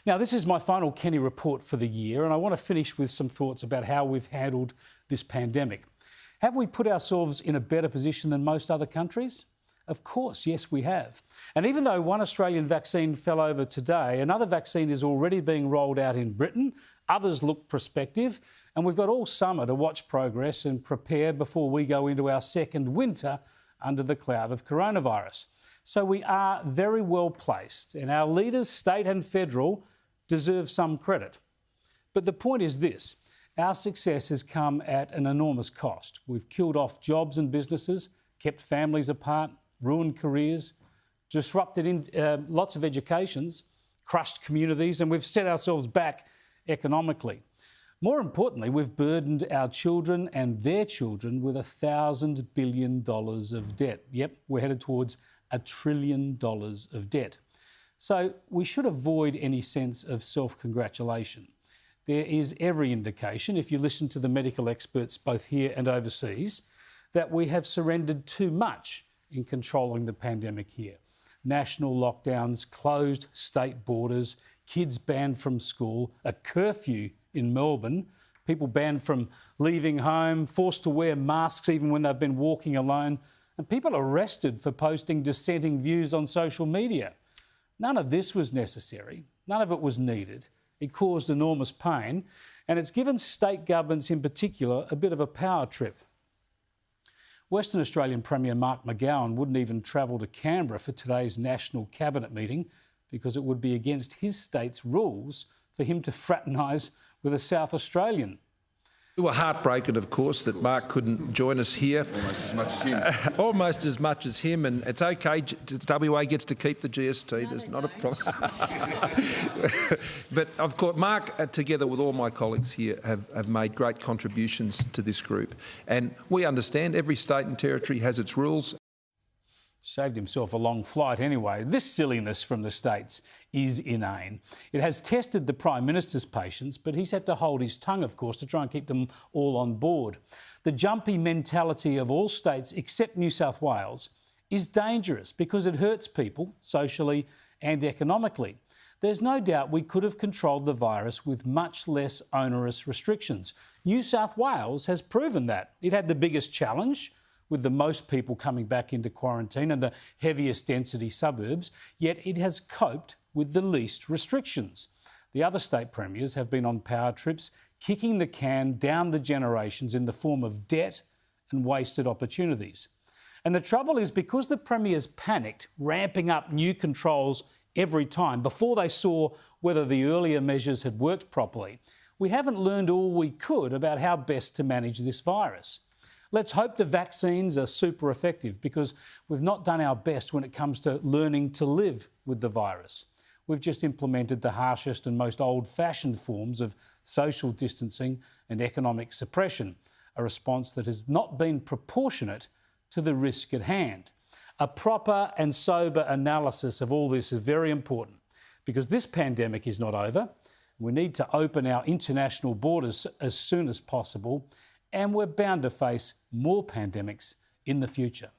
Now, this is my final Kenny report for the year, and I want to finish with some thoughts about how we've handled this pandemic. Have we put ourselves in a better position than most other countries? Of course, yes, we have. And even though one Australian vaccine fell over today, another vaccine is already being rolled out in Britain. Others look prospective, and we've got all summer to watch progress and prepare before we go into our second winter under the cloud of coronavirus. So we are very well placed, and our leaders, state and federal, deserve some credit. But the point is this: our success has come at an enormous cost. We've killed off jobs and businesses, kept families apart, ruined careers, disrupted lots of educations, crushed communities, and we've set ourselves back economically. More importantly, we've burdened our children and their children with $1,000 billion of debt. Yep, we're headed towards $1 trillion of debt. So we should avoid any sense of self-congratulation. There is every indication, if you listen to the medical experts both here and overseas, that we have surrendered too much in controlling the pandemic here. National lockdowns, closed state borders, kids banned from school, a curfew in Melbourne, people banned from leaving home, forced to wear masks even when they've been walking alone, and people arrested for posting dissenting views on social media. None of this was necessary. None of it was needed. It caused enormous pain, and it's given state governments in particular a bit of a power trip. Western Australian Premier Mark McGowan wouldn't even travel to Canberra for today's National Cabinet meeting because it would be against his state's rules for him to fraternise with a South Australian. We were heartbroken, of course, that Mark couldn't join us here. Almost as much as him. Almost as much as him, and it's OK. WA gets to keep the GST. There's not a problem. But of course, Mark, together with all my colleagues here, have made great contributions to this group. And we understand every state and territory has its rules. Saved himself a long flight anyway. This silliness from the states is inane. It has tested the Prime Minister's patience, but he's had to hold his tongue, of course, to try and keep them all on board. The jumpy mentality of all states except New South Wales is dangerous because it hurts people socially and economically. There's no doubt we could have controlled the virus with much less onerous restrictions. New South Wales has proven that. It had the biggest challenge, with the most people coming back into quarantine and the heaviest density suburbs, yet it has coped with the least restrictions. The other state premiers have been on power trips, kicking the can down the generations in the form of debt and wasted opportunities. And the trouble is, because the premiers panicked, ramping up new controls every time before they saw whether the earlier measures had worked properly, we haven't learned all we could about how best to manage this virus. Let's hope the vaccines are super effective, because we've not done our best when it comes to learning to live with the virus. We've just implemented the harshest and most old-fashioned forms of social distancing and economic suppression, a response that has not been proportionate to the risk at hand. A proper and sober analysis of all this is very important, because this pandemic is not over. We need to open our international borders as soon as possible, and we're bound to face more pandemics in the future.